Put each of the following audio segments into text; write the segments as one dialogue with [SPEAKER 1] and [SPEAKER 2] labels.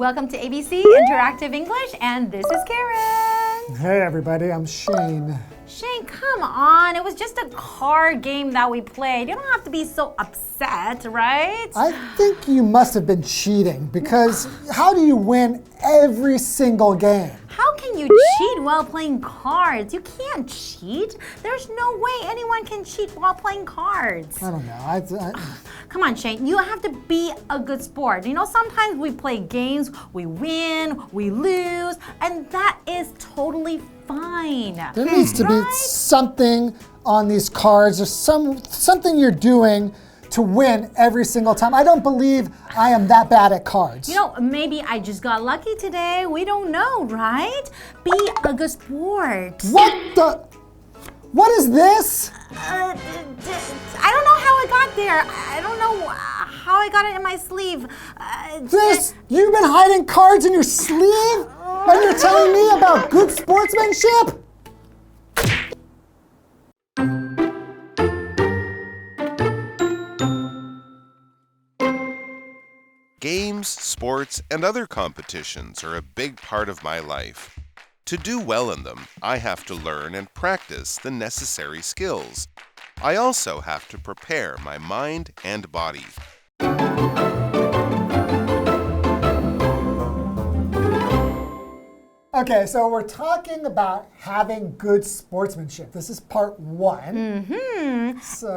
[SPEAKER 1] Welcome to ABC Interactive English, and this is Karen.
[SPEAKER 2] Hey everybody, I'm Shane.
[SPEAKER 1] Shane, come on. It was just a card game that we played. You don't have to be so upset, right?
[SPEAKER 2] I think you must have been cheating because how do you win every single game?
[SPEAKER 1] How can you cheat while playing cards? You can't cheat. There's no way anyone can cheat while playing cards.
[SPEAKER 2] I don't know.
[SPEAKER 1] Come on, Shane. You have to be a good sport. You know, sometimes we play games, we win, we lose, and that is totally fine.
[SPEAKER 2] There needs to be something on these cards or something you're doing to win every single time. I don't believe I am that bad at cards.
[SPEAKER 1] You know, maybe I just got lucky today. We don't know, right? Be a good sport.
[SPEAKER 2] What is this?
[SPEAKER 1] I don't know how it got there. I don't know how I got it in my sleeve.
[SPEAKER 2] You've been hiding cards in your sleeve? And you're telling me about good sportsmanship?
[SPEAKER 3] Games, sports, and other competitions are a big part of my life. To do well in them, I have to learn and practice the necessary skills. I also have to prepare my mind and body.
[SPEAKER 2] Okay, so we're talking about having good sportsmanship. This is part one.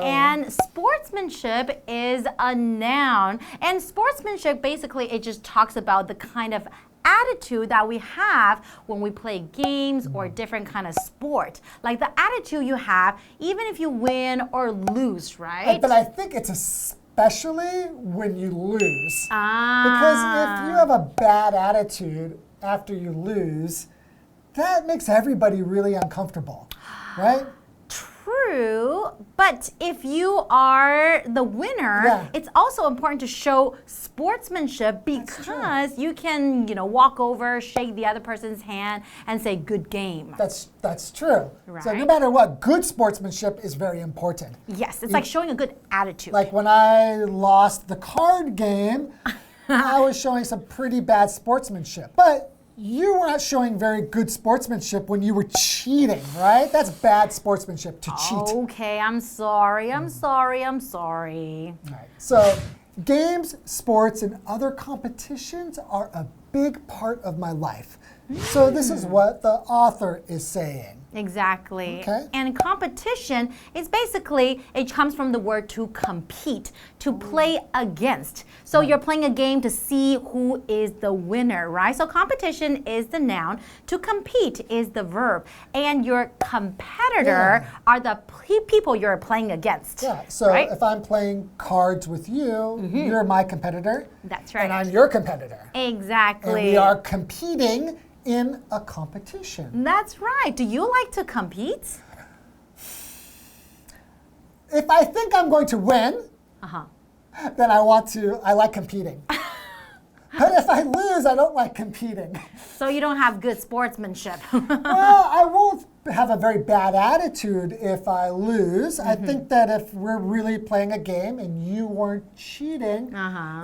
[SPEAKER 1] And sportsmanship is a noun. And sportsmanship, basically, it just talks about the kind of attitude that we have when we play games or different kind of sport. Like the attitude you have, even if you win or lose, right?
[SPEAKER 2] But I think it's especially when you lose. Because if you have a bad attitude after you lose, that makes everybody really uncomfortable, right?
[SPEAKER 1] True, but if you are the winner, it's also important to show sportsmanship because you can, walk over, shake the other person's hand, and say, good game.
[SPEAKER 2] That's true.
[SPEAKER 1] Right.
[SPEAKER 2] So no matter what, good sportsmanship is very important.
[SPEAKER 1] Yes, it's like showing a good attitude.
[SPEAKER 2] Like when I lost the card game, I was showing some pretty bad sportsmanship. But you were not showing very good sportsmanship when you were cheating, right? That's bad sportsmanship to cheat.
[SPEAKER 1] Okay, I'm sorry.
[SPEAKER 2] All right. So games, sports, and other competitions are a big part of my life. So this is what the author is saying.
[SPEAKER 1] Exactly.
[SPEAKER 2] Okay.
[SPEAKER 1] And competition is basically, it comes from the word to compete, to play against. So you're playing a game to see who is the winner, right? So competition is the noun, to compete is the verb, and your competitor are the people you're playing against.
[SPEAKER 2] Yeah, so
[SPEAKER 1] right?
[SPEAKER 2] if I'm playing cards with you, you're my competitor.
[SPEAKER 1] That's right.
[SPEAKER 2] And I'm your competitor.
[SPEAKER 1] Exactly.
[SPEAKER 2] And we are competing in a competition.
[SPEAKER 1] That's right. Do you like to compete?
[SPEAKER 2] If I think I'm going to win, then I like competing. But if I lose, I don't like competing.
[SPEAKER 1] So you don't have good sportsmanship.
[SPEAKER 2] Well, I won't have a very bad attitude if I lose. I think that if we're really playing a game and you weren't cheating,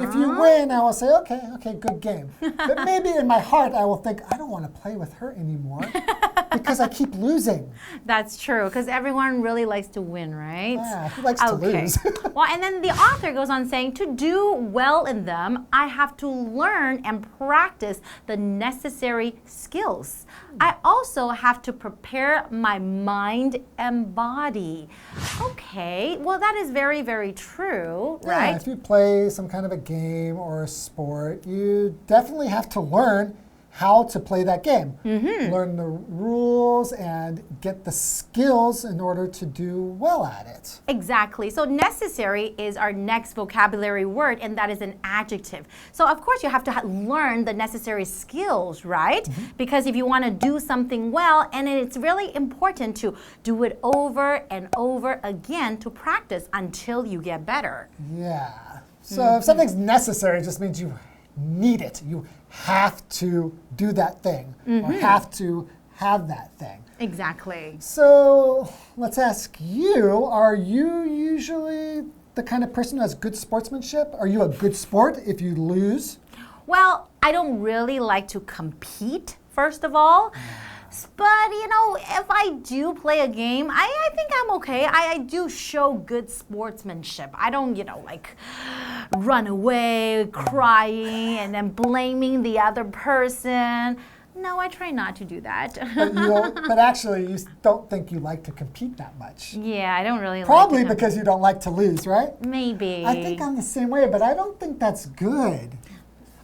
[SPEAKER 2] if you win, I will say, okay, good game. But maybe in my heart, I will think, I don't want to play with her anymore because I keep losing.
[SPEAKER 1] That's true, because everyone really likes to win, right?
[SPEAKER 2] Yeah, who likes to lose?
[SPEAKER 1] Well, and then the author goes on saying, to do well in them, I have to learn and practice the necessary skills. I also have to prepare my mind and body. Okay, well that is very, very true, right?
[SPEAKER 2] Yeah, if you play some kind of a game or a sport, you definitely have to learn how to play that game. Learn the rules and get the skills in order to do well at it.
[SPEAKER 1] Exactly. So necessary is our next vocabulary word, and that is an adjective. So of course you have to learn the necessary skills, right? Because if you want to do something well, and it's really important to do it over and over again to practice until you get better.
[SPEAKER 2] Yeah. So if something's necessary, it just means you need it. You have to do that thing or have to have that thing.
[SPEAKER 1] Exactly.
[SPEAKER 2] So let's ask you, are you usually the kind of person who has good sportsmanship? Are you a good sport if you lose?
[SPEAKER 1] Well, I don't really like to compete, first of all. But, if I do play a game, I think I'm okay. I do show good sportsmanship. I don't, run away crying and then blaming the other person. No, I try not to do that.
[SPEAKER 2] But actually, you don't think you like to compete that much.
[SPEAKER 1] Yeah, I don't really
[SPEAKER 2] Probably
[SPEAKER 1] like to
[SPEAKER 2] because you don't like to lose, right?
[SPEAKER 1] Maybe.
[SPEAKER 2] I think I'm the same way, but I don't think that's good.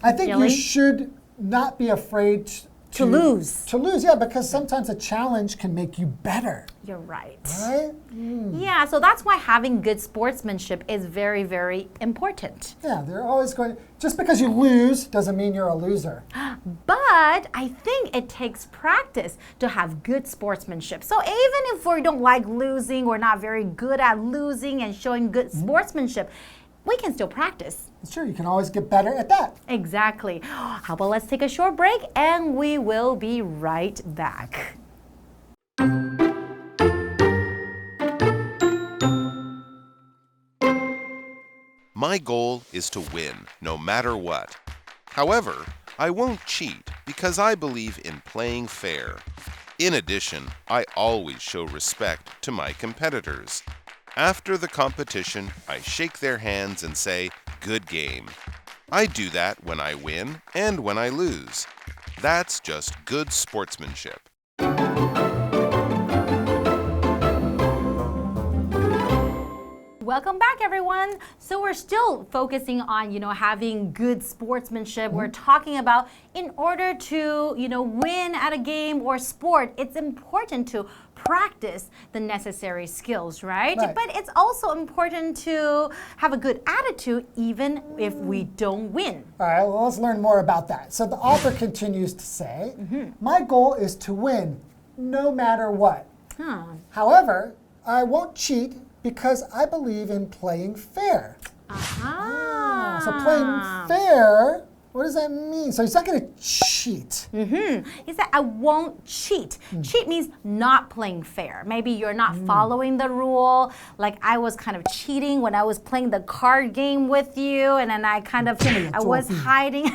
[SPEAKER 2] I think
[SPEAKER 1] Really?
[SPEAKER 2] you should not be afraid
[SPEAKER 1] To lose.
[SPEAKER 2] To lose, yeah, because sometimes a challenge can make you better.
[SPEAKER 1] You're right.
[SPEAKER 2] Right?
[SPEAKER 1] Yeah, so that's why having good sportsmanship is very, very important.
[SPEAKER 2] Yeah, they're always going. Just because you lose doesn't mean you're a loser.
[SPEAKER 1] But I think it takes practice to have good sportsmanship. So even if we don't like losing, we're not very good at losing and showing good sportsmanship, we can still practice.
[SPEAKER 2] Sure, you can always get better at that.
[SPEAKER 1] Exactly. How about let's take a short break and we will be right back.
[SPEAKER 3] My goal is to win, no matter what. However, I won't cheat because I believe in playing fair. In addition, I always show respect to my competitors. After the competition, I shake their hands and say, "Good game." I do that when I win and when I lose. That's just good sportsmanship.
[SPEAKER 1] Welcome back, everyone. So we're still focusing on, having good sportsmanship. We're talking about in order to, win at a game or sport, it's important to practice the necessary skills, right?
[SPEAKER 2] Right.
[SPEAKER 1] But it's also important to have a good attitude even if we don't win.
[SPEAKER 2] All right, well, let's learn more about that. So the author continues to say, my goal is to win no matter what. However, I won't cheat because I believe in playing fair. So playing fair, what does that mean? So he's not going to cheat.
[SPEAKER 1] He said, I won't cheat. Cheat means not playing fair. Maybe you're not following the rule. Like I was kind of cheating when I was playing the card game with you, and then I was hiding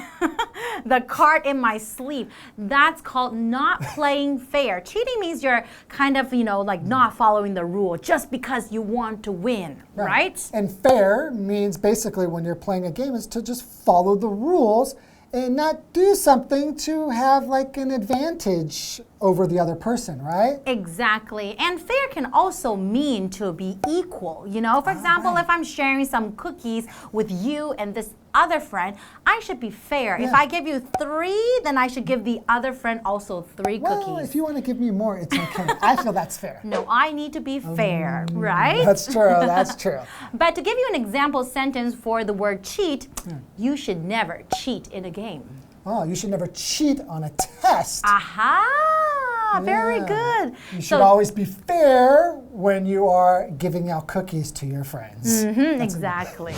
[SPEAKER 1] the card in my sleeve. That's called not playing fair. Cheating means you're kind of, not following the rule just because you want to win, right?
[SPEAKER 2] And fair means basically when you're playing a game is to just follow the rules and not do something to have like an advantage over the other person, right?
[SPEAKER 1] Exactly. And fair can also mean to be equal. For example, if I'm sharing some cookies with you and this other friend, I should be fair.
[SPEAKER 2] Yeah.
[SPEAKER 1] If I give you 3, then I should give the other friend also 3 cookies.
[SPEAKER 2] Well, if you want to give me more, it's okay. I feel that's fair.
[SPEAKER 1] No, I need to be fair, right?
[SPEAKER 2] That's true, that's true.
[SPEAKER 1] But to give you an example sentence for the word cheat, you should never cheat in a game.
[SPEAKER 2] Oh, you should never cheat on a test.
[SPEAKER 1] Aha! Very good.
[SPEAKER 2] You should always be fair when you are giving out cookies to your friends.
[SPEAKER 1] Exactly.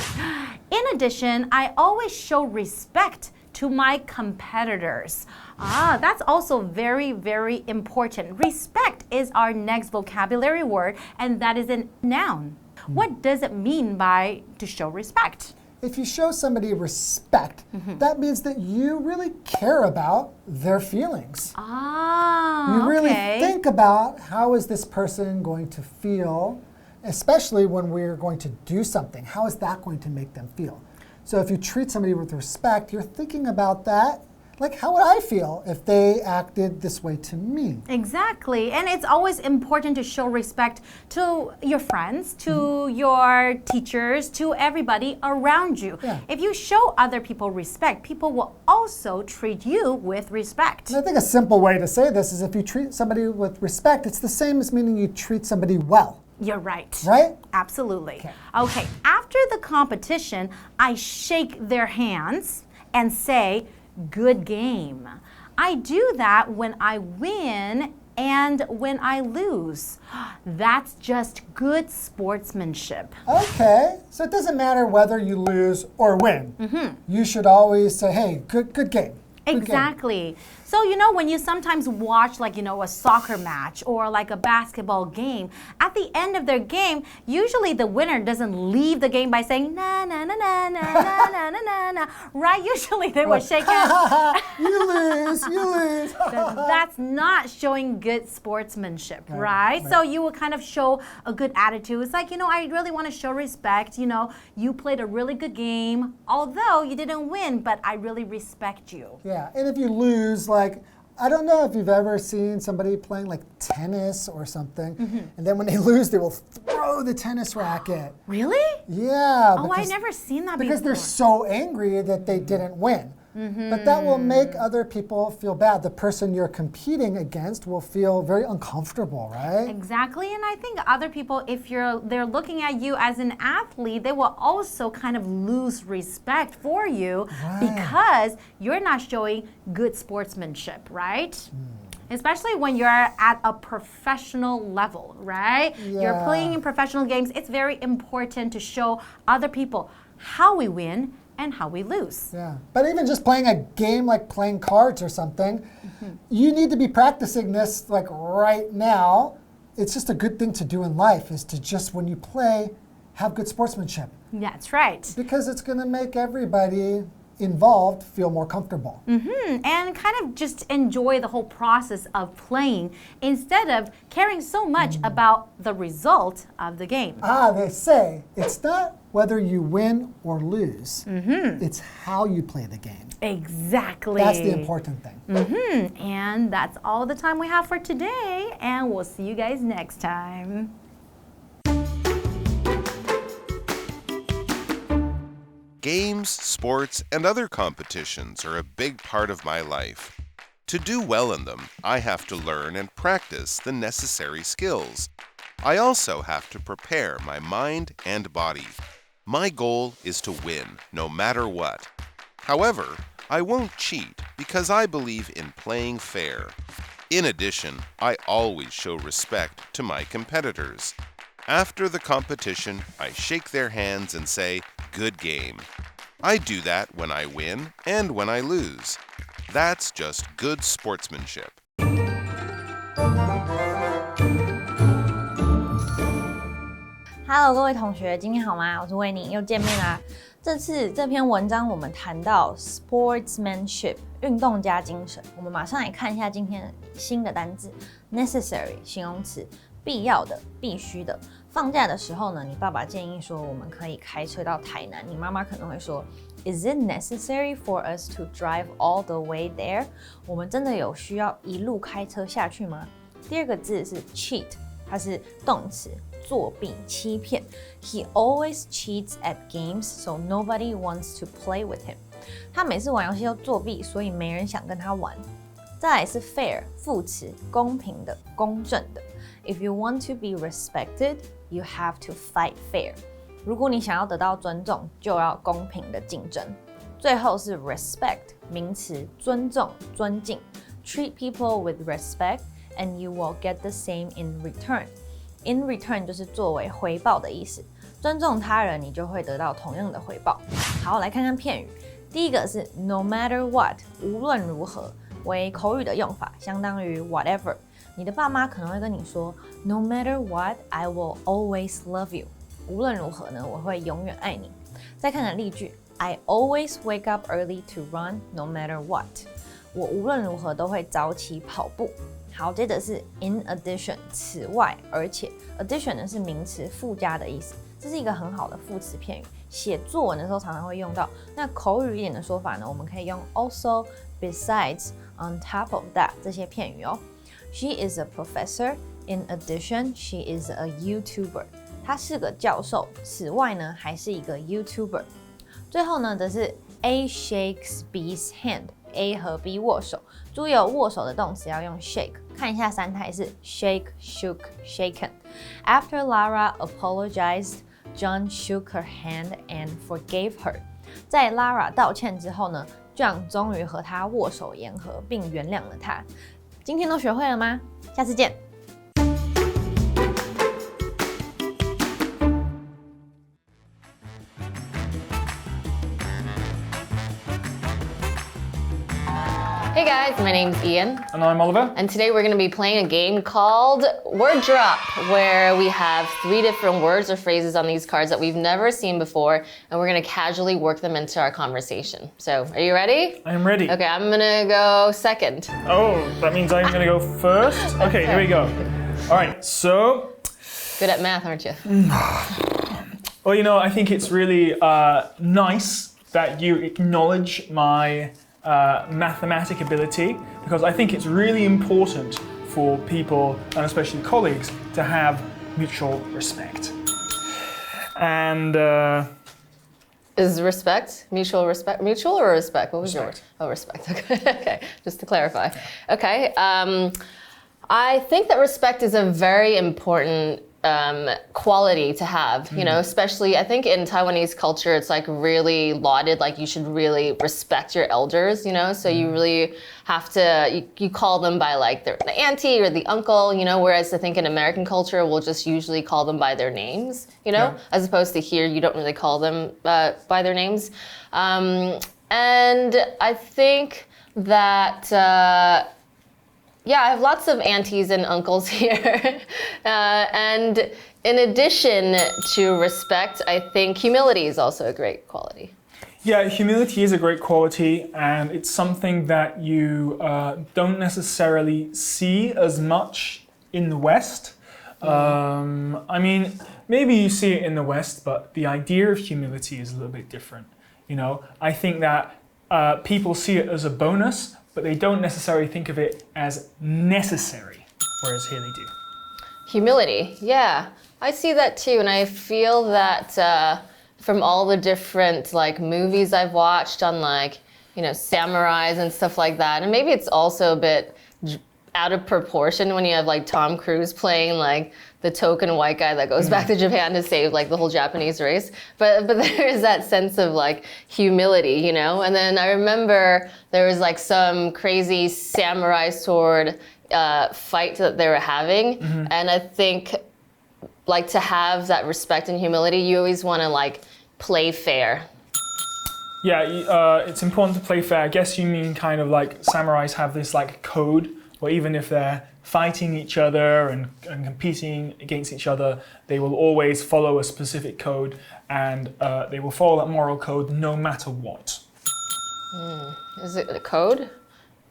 [SPEAKER 1] In addition, I always show respect to my competitors. That's also very, very important. Respect is our next vocabulary word, and that is a noun. What does it mean by to show respect?
[SPEAKER 2] If you show somebody respect, that means that you really care about their feelings. You really think about how is this person going to feel, especially when we're going to do something. How is that going to make them feel? So if you treat somebody with respect, you're thinking about that. Like, how would I feel if they acted this way to me?
[SPEAKER 1] Exactly. And it's always important to show respect to your friends, to your teachers, to everybody around you.
[SPEAKER 2] Yeah.
[SPEAKER 1] If you show other people respect, people will also treat you with respect.
[SPEAKER 2] And I think a simple way to say this is if you treat somebody with respect, it's the same as meaning you treat somebody well.
[SPEAKER 1] You're right.
[SPEAKER 2] Right?
[SPEAKER 1] Absolutely.
[SPEAKER 2] Okay.
[SPEAKER 1] Okay. After the competition, I shake their hands and say, "Good game." I do that when I win and when I lose. That's just good sportsmanship.
[SPEAKER 2] Okay, so it doesn't matter whether you lose or win. You should always say, hey, good game.
[SPEAKER 1] Exactly. So So, when you sometimes watch a soccer match or like a basketball game, at the end of their game, usually the winner doesn't leave the game by saying, na, na, na, na, na, na, na, na, na, right? Usually they will shake hands.
[SPEAKER 2] You lose.
[SPEAKER 1] That's not showing good sportsmanship, right? So you will kind of show a good attitude. It's like, I really want to show respect. You played a really good game, although you didn't win, but I really respect you.
[SPEAKER 2] Yeah, and if you lose, I don't know if you've ever seen somebody playing tennis or something, and then when they lose, they will throw the tennis racket.
[SPEAKER 1] Really?
[SPEAKER 2] Yeah.
[SPEAKER 1] Oh, I've never seen that
[SPEAKER 2] because
[SPEAKER 1] before.
[SPEAKER 2] They're so angry that they didn't win. But that will make other people feel bad. The person you're competing against will feel very uncomfortable, right?
[SPEAKER 1] Exactly, and I think other people, if they're looking at you as an athlete, they will also kind of lose respect for you because you're not showing good sportsmanship, right? Especially when you're at a professional level, right?
[SPEAKER 2] Yeah.
[SPEAKER 1] You're playing in professional games. It's very important to show other people how we win and how we lose.
[SPEAKER 2] Yeah, but even just playing a game like playing cards or something, you need to be practicing this right now. It's just a good thing to do in life is to just, when you play, have good sportsmanship.
[SPEAKER 1] That's right.
[SPEAKER 2] Because it's going to make everybody involved feel more comfortable.
[SPEAKER 1] And kind of just enjoy the whole process of playing instead of caring so much about the result of the game.
[SPEAKER 2] They say it's not whether you win or lose. It's how you play the game.
[SPEAKER 1] Exactly.
[SPEAKER 2] That's the important thing.
[SPEAKER 1] And that's all the time we have for today, and we'll see you guys next time.
[SPEAKER 3] Games, sports, and other competitions are a big part of my life. To do well in them, I have to learn and practice the necessary skills. I also have to prepare my mind and body. My goal is to win, no matter what. However, I won't cheat because I believe in playing fair. In addition, I always show respect to my competitors. After the competition, I shake their hands and say, "Good game." I do that when I win and when I lose. That's just good sportsmanship.
[SPEAKER 4] Hello， 各位同学，今天好吗？我是维尼，又见面啦。这次这篇文章我们谈到 sportsmanship 运动家精神，我们马上来看一下今天新的单字 necessary 形容词，必要的、必须的。放假的时候呢，你爸爸建议说我们可以开车到台南，你妈妈可能会说 Is it necessary for us to drive all the way there？ 我们真的有需要一路开车下去吗？第二个字是 cheat， 它是动词，作弊、欺骗。He always cheats at games, so nobody wants to play with him。 他每次玩游戏都作弊，所以没人想跟他玩。再来是 fair， 副词，公平的、公正的。If you want to be respected, you have to fight fair。 如果你想要得到尊重，就要公平的竞争。最后是 respect， 名词，尊重、尊敬。Treat people with respect, and you will get the same in return。In return 就是作为回报的意思，尊重他人，你就会得到同样的回报。好，来看看片语。第一个是 no matter what， 无论如何，为口语的用法，相当于 whatever。你的爸妈可能会跟你说 no matter what, I will always love you。 无论如何呢，我会永远爱你。再看看例句 I always wake up early to run no matter what。 我无论如何都会早起跑步。好，接着是 in addition， 此外，而且 addition 呢是名词，附加的意思，这是一个很好的副词片语，写作文的时候常常会用到。那口语一点的说法呢，我们可以用 also, besides, on top of that 这些片语哦。She is a professor. In addition, she is a YouTuber. 她是个教授，此外呢还是一个 YouTuber。最后呢则是 A shakes B's hand。A 和 B 握手，注意有握手的动词要用 shake。看一下三态是 shake, shook, shaken。 After Lara apologized, John shook her hand and forgave her。 在 Lara 道歉之后呢， John 终于和她握手言和，并原谅了她。今天都学会了吗？下次见。
[SPEAKER 5] Hey guys, my name's Ian.
[SPEAKER 6] And I'm Oliver.
[SPEAKER 5] And today we're going to be playing a game called Word Drop, where we have 3 different words or phrases on these cards that we've never seen before, and we're going to casually work them into our conversation. So, are you ready?
[SPEAKER 6] I am ready.
[SPEAKER 5] Okay, I'm going to go second.
[SPEAKER 6] Oh, that means I'm going to go first? Okay, here we go. All right, so...
[SPEAKER 5] Good at math, aren't you?
[SPEAKER 6] Well, you know, I think it's really nice that you acknowledge my mathematic ability, because I think it's really important for people, and especially colleagues, to have mutual respect. And
[SPEAKER 5] Is respect, mutual or respect? What was
[SPEAKER 6] Respect.
[SPEAKER 5] yours? Oh, respect. Okay, okay. Just to clarify. Okay. I think that respect is a very important quality to have, you know, especially I think in Taiwanese culture, it's like really lauded, like you should really respect your elders, you know, so you really have to, you call them by like the auntie or the uncle, you know, whereas I think in American culture, we'll just usually call them by their names, you know, as opposed to here, you don't really call them by their names. And I think that, yeah, I have lots of aunties and uncles here. And in addition to respect, I think humility is also a great quality.
[SPEAKER 6] yeah, humility is a great quality, and it's something that you don't necessarily see as much in the West. I mean, maybe you see it in the West, but the idea of humility is a little bit different. You know, I think that people see it as a bonus, but they don't necessarily think of it as necessary, whereas here they do.
[SPEAKER 5] Humility, yeah, I see that too, and I feel that from all the different like movies I've watched on like, you know, samurais and stuff like that, and maybe it's also a bit out of proportion when you have like Tom Cruise playing like the token white guy that goes back to Japan to save like the whole Japanese race. But there is that sense of like humility, you know? And then I remember there was like some crazy samurai sword fight that they were having. And I think like to have that respect and humility, you always want to like play fair.
[SPEAKER 6] Yeah, it's important to play fair. I guess you mean kind of like samurais have this like code where even if they're fighting each other and competing against each other, they will always follow a specific code, and they will follow that moral code no matter what.
[SPEAKER 5] Is it a code?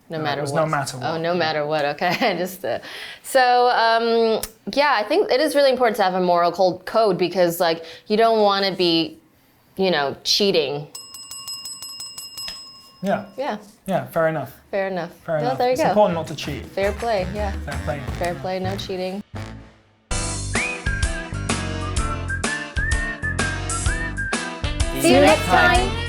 [SPEAKER 5] No matter what.
[SPEAKER 6] No matter what.
[SPEAKER 5] Oh, no matter what. Okay, just so yeah, I think it is really important to have a moral code because like you don't want to be, you know, cheating.
[SPEAKER 6] Yeah.
[SPEAKER 5] Yeah.
[SPEAKER 6] Yeah, fair enough.
[SPEAKER 5] Fair enough.
[SPEAKER 6] Fair enough.
[SPEAKER 5] There you
[SPEAKER 6] It's
[SPEAKER 5] go.
[SPEAKER 6] important not to cheat.
[SPEAKER 5] Fair play. Yeah.
[SPEAKER 6] Fair play.
[SPEAKER 5] Fair play. No cheating.
[SPEAKER 1] See you next time.